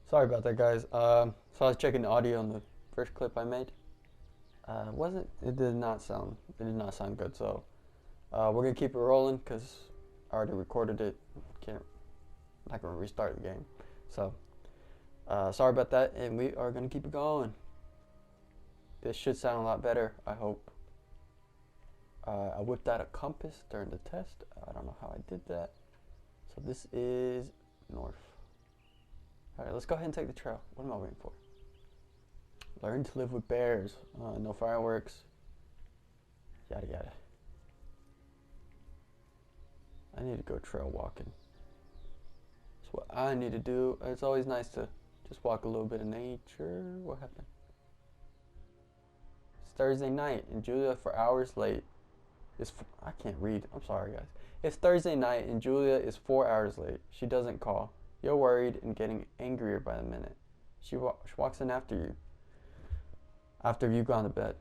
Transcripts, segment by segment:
Sorry about that, guys. So I was checking the audio on the first clip I made. Wasn't it did not sound good. So we're gonna keep it rolling because I already recorded it. Can't Not gonna restart the game. So sorry about that, and we are gonna keep it going. This should sound a lot better, I hope. I whipped out a compass during the test. I don't know how I did that. So this is north. Alright, let's go ahead and take the trail. What am I waiting for? Learn to live with bears. No fireworks. Yada yada. I need to go trail walking. That's what I need to do. It's always nice to just walk a little bit of nature. What happened? It's Thursday night and Julia for hours late. I can't read. I'm sorry, guys. It's Thursday night and Julia is 4 hours late. She doesn't call. You're worried and getting angrier by the minute. She walks in after you. After you've gone to bed.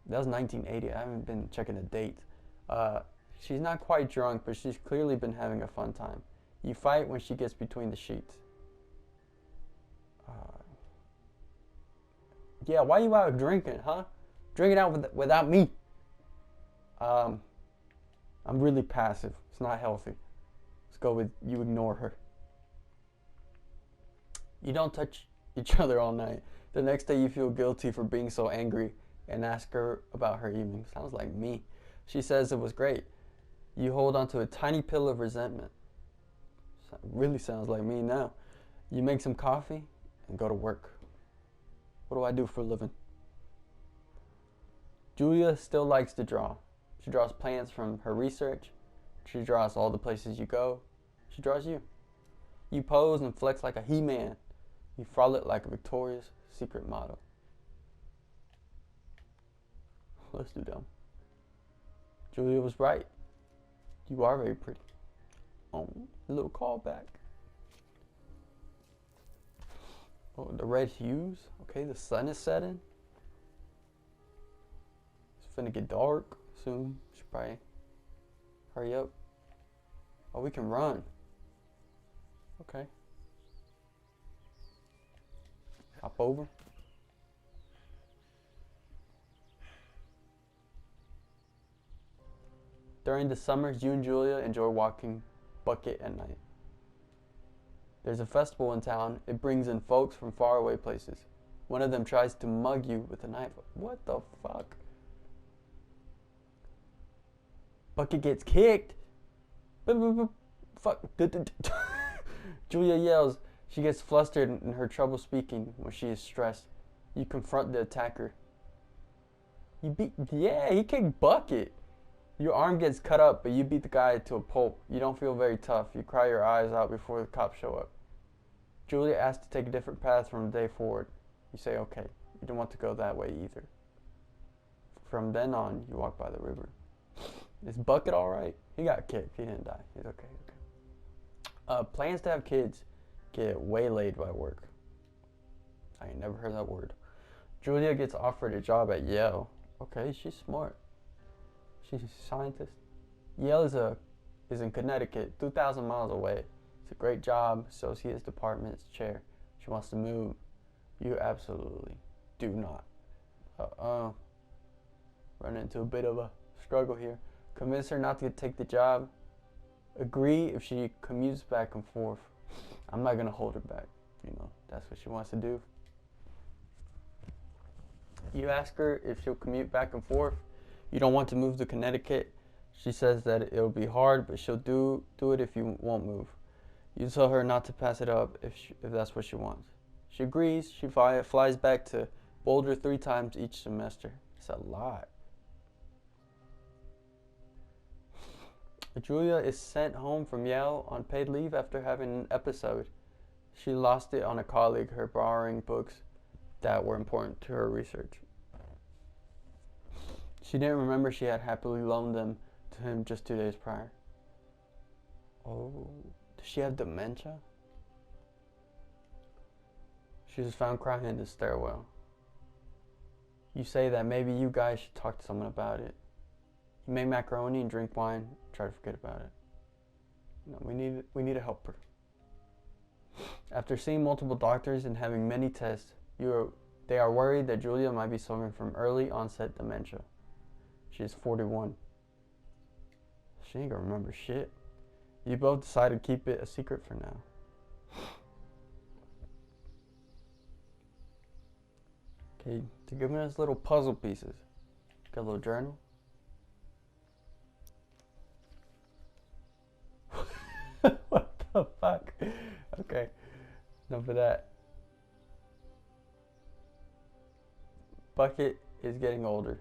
That was 1980. I haven't been checking the date. She's not quite drunk, but she's clearly been having a fun time. You fight when she gets between the sheets. Yeah, why you out drinking, huh? Drinking out without me. I'm really passive. It's not healthy. Let's go with you ignore her. You don't touch each other all night. The next day you feel guilty for being so angry and ask her about her evening. Sounds like me. She says it was great. You hold onto a tiny pill of resentment. Really sounds like me now. You make some coffee and go to work. What do I do for a living? Julia still likes to draw. She draws plants from her research. She draws all the places you go. She draws you. You pose and flex like a He-Man. You frolic like a Victoria's Secret model. Let's do dumb. Julia was right. You are very pretty. Oh, a little callback. Oh, the red hues. Okay, the sun is setting. It's finna get dark soon. Should probably hurry up. Oh, we can run. Okay. Hop over. During the summers, you and Julia enjoy walking bucket at night. There's a festival in town. It brings in folks from faraway places. One of them tries to mug you with a knife. What the fuck? Bucket gets kicked. Fuck. Julia yells. She gets flustered in her trouble speaking when she is stressed. You confront the attacker. He kicked Bucket. Your arm gets cut up, but you beat the guy to a pulp. You don't feel very tough. You cry your eyes out before the cops show up. Julia asks to take a different path from the day forward. You say okay. You don't want to go that way either. From then on, you walk by the river. Is Bucket alright? He got kicked. He didn't die. He's okay. Plans to have kids get waylaid by work. I ain't never heard that word. Julia gets offered a job at Yale. Okay, she's smart. She's a scientist. Yale is in Connecticut, 2,000 miles away. It's a great job, associate's department's chair. She wants to move. You absolutely do not. Run into a bit of a struggle here. Convince her not to take the job. Agree if she commutes back and forth. I'm not gonna hold her back. You know, that's what she wants to do. You ask her if she'll commute back and forth. You don't want to move to Connecticut. She says that it'll be hard, but she'll do it if you won't move. You tell her not to pass it up if that's what she wants. She agrees. She flies back to Boulder 3 times each semester. It's a lot. Julia is sent home from Yale on paid leave after having an episode. She lost it on a colleague, her borrowing books that were important to her research. She didn't remember she had happily loaned them to him just 2 days prior. Oh, does she have dementia? She was found crying in the stairwell. You say that maybe you guys should talk to someone about it. You make macaroni and drink wine. Try to forget about it. No, we need to help her. After seeing multiple doctors and having many tests, they are worried that Julia might be suffering from early onset dementia. She is 41. She ain't gonna remember shit. You both decided to keep it a secret for now. Okay, to give me us little puzzle pieces. Got a little journal. What the fuck? Okay, enough of that. Bucket is getting older.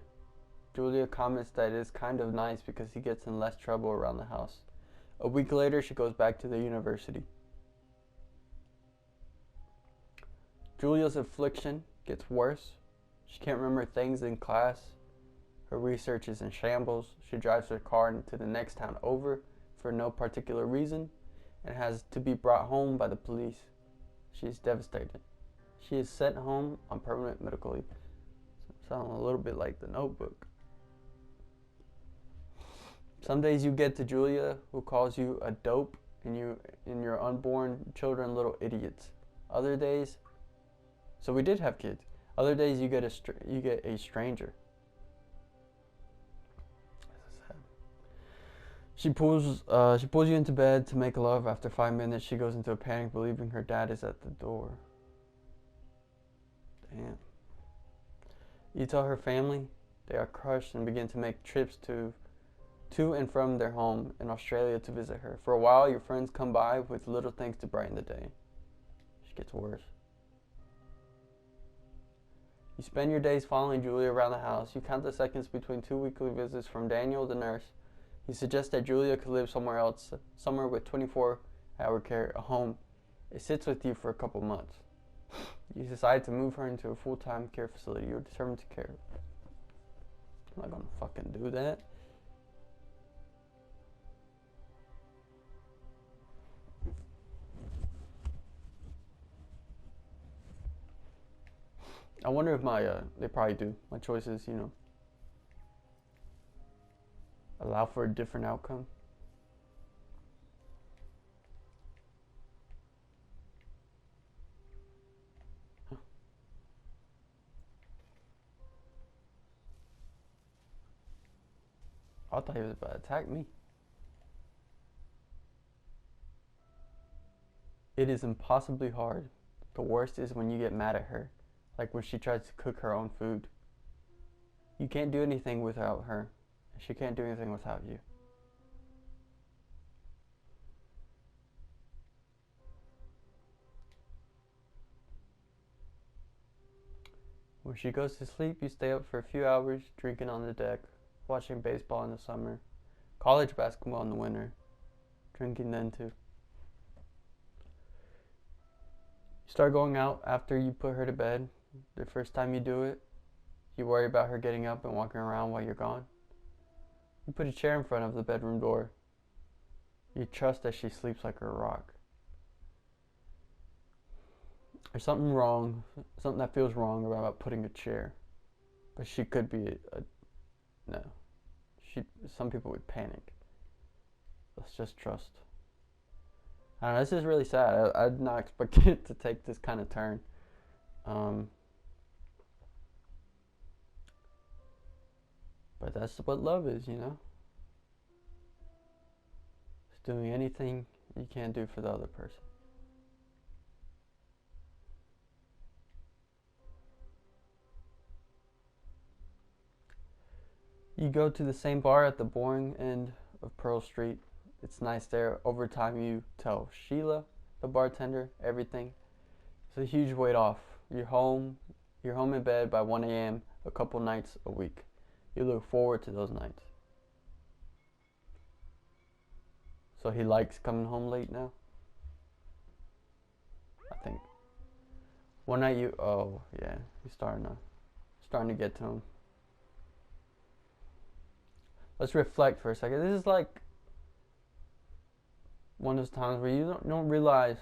Julia comments that it is kind of nice because he gets in less trouble around the house. A week later, she goes back to the university. Julia's affliction gets worse. She can't remember things in class. Her research is in shambles. She drives her car into the next town over for no particular reason and has to be brought home by the police. She is devastated. She is sent home on permanent medical leave. Sounds a little bit like The Notebook. Some days you get to Julia, who calls you a dope and your unborn children little idiots. Other days, so we did have kids. Other days you get a stranger. She pulls you into bed to make love. After 5 minutes, she goes into a panic, believing her dad is at the door. Damn. You tell her family. They are crushed and begin to make trips to and from their home in Australia to visit her. For a while, your friends come by with little things to brighten the day. She gets worse. You spend your days following Julia around the house. You count the seconds between 2 weekly visits from Daniel, the nurse. He suggests that Julia could live somewhere else, somewhere with 24-hour care, a home. It sits with you for a couple months. You decide to move her into a full-time care facility. You're determined to care. I'm not gonna fucking do that. I wonder if they probably do. My choices, allow for a different outcome. Huh. I thought he was about to attack me. It is impossibly hard. The worst is when you get mad at her. Like when she tries to cook her own food. You can't do anything without her. And she can't do anything without you. When she goes to sleep, you stay up for a few hours, drinking on the deck, watching baseball in the summer, college basketball in the winter, drinking then too. You start going out after you put her to bed. The first time you do it, you worry about her getting up and walking around while you're gone. You put a chair in front of the bedroom door. You trust that she sleeps like a rock. There's something wrong, something that feels wrong about putting a chair. But she could be no. Some people would panic. Let's just trust. I don't know, this is really sad. I did not expect it to take this kind of turn. But that's what love is, It's doing anything you can't do for the other person. You go to the same bar at the boring end of Pearl Street. It's nice there. Over time, you tell Sheila, the bartender, everything. It's a huge weight off. You're home in bed by 1 a.m. a couple nights a week. You look forward to those nights. So he likes coming home late now? I think. One night you're starting to get to him. Let's reflect for a second. This is like one of those times where you don't realize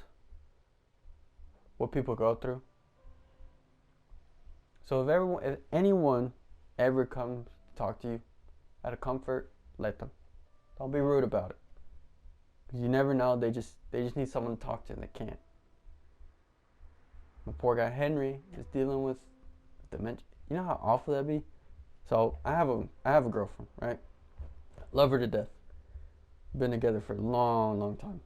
what people go through. So if anyone ever comes to talk to you out of comfort, let them. Don't be rude about it. Because you never know, they just need someone to talk to and they can't. My poor guy Henry is dealing with dementia. You know how awful that'd be? So I have a girlfriend, right? Love her to death. Been together for a long, long time.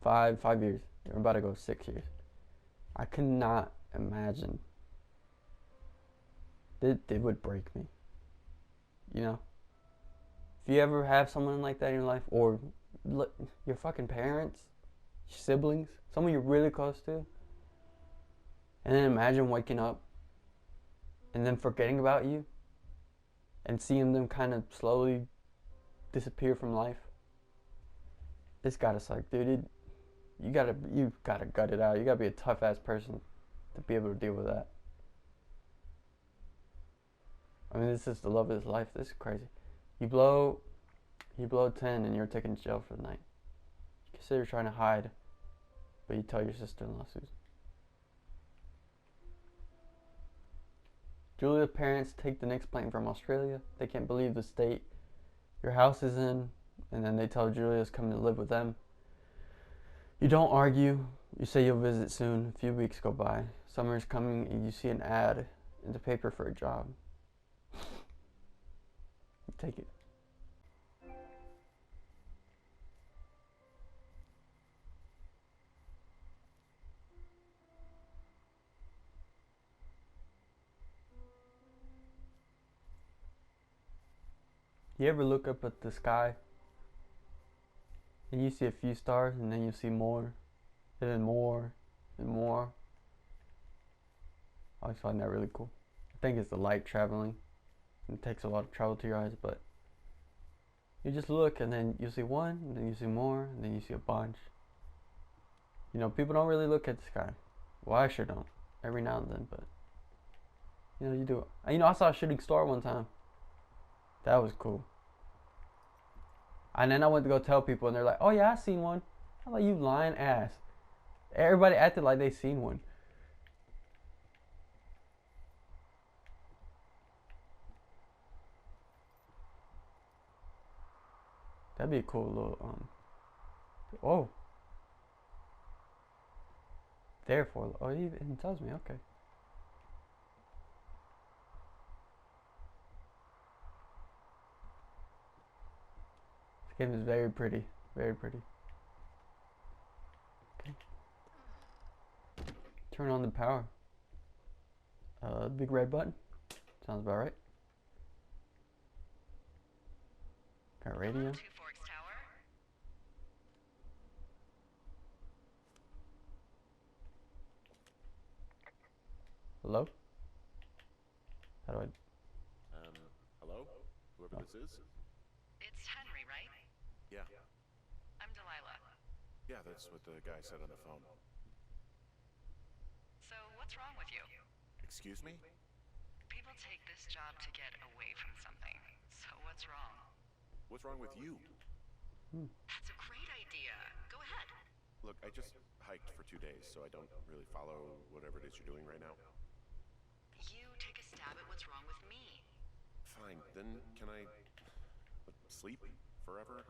5 years. We're about to go 6 years. I could not imagine. It would break me. You know? If you ever have someone like that in your life, or your fucking parents, your siblings, someone you're really close to, and then imagine waking up and then forgetting about you and seeing them kind of slowly disappear from life. It's gotta suck, dude. You gotta gut it out. You gotta be a tough ass person to be able to deal with that. I mean, this is the love of his life. This is crazy. You blow 10 and you're taken to jail for the night. You consider trying to hide, but you tell your sister-in-law, Susan. Julia's parents take the next plane from Australia. They can't believe the state your house is in, and then they tell Julia's coming to live with them. You don't argue. You say you'll visit soon. A few weeks go by. Summer's coming and you see an ad in the paper for a job. You take it. You ever look up at the sky and you see a few stars and then you see more, and then more, and more? I always find that really cool. I think it's the light traveling. It takes a lot of travel to your eyes, but you just look and then you see one, and then you see more, and then you see a bunch. You know, people don't really look at the sky. Well, I sure don't. Every now and then, but you know, you do. You know, I saw a shooting star one time. That was cool. And then I went to go tell people, and they're like, "Oh yeah, I seen one." I'm like, "You lying ass." Everybody acted like they seen one. That'd be a cool little oh. Therefore, oh, he tells me, okay. This game is very pretty, very pretty. Okay. Turn on the power. Big red button. Sounds about right. Got radio. Hello? How do I? Hello? Whoever this is? It's Henry, right? Yeah. I'm Delilah. Yeah, that's what the guy said on the phone. So, what's wrong with you? Excuse me? People take this job to get away from something. So, what's wrong? What's wrong with you? That's a great idea. Go ahead. Look, I just hiked for 2 days, so I don't really follow whatever it is you're doing right now. You take a stab at what's wrong with me. Fine, then can I sleep forever?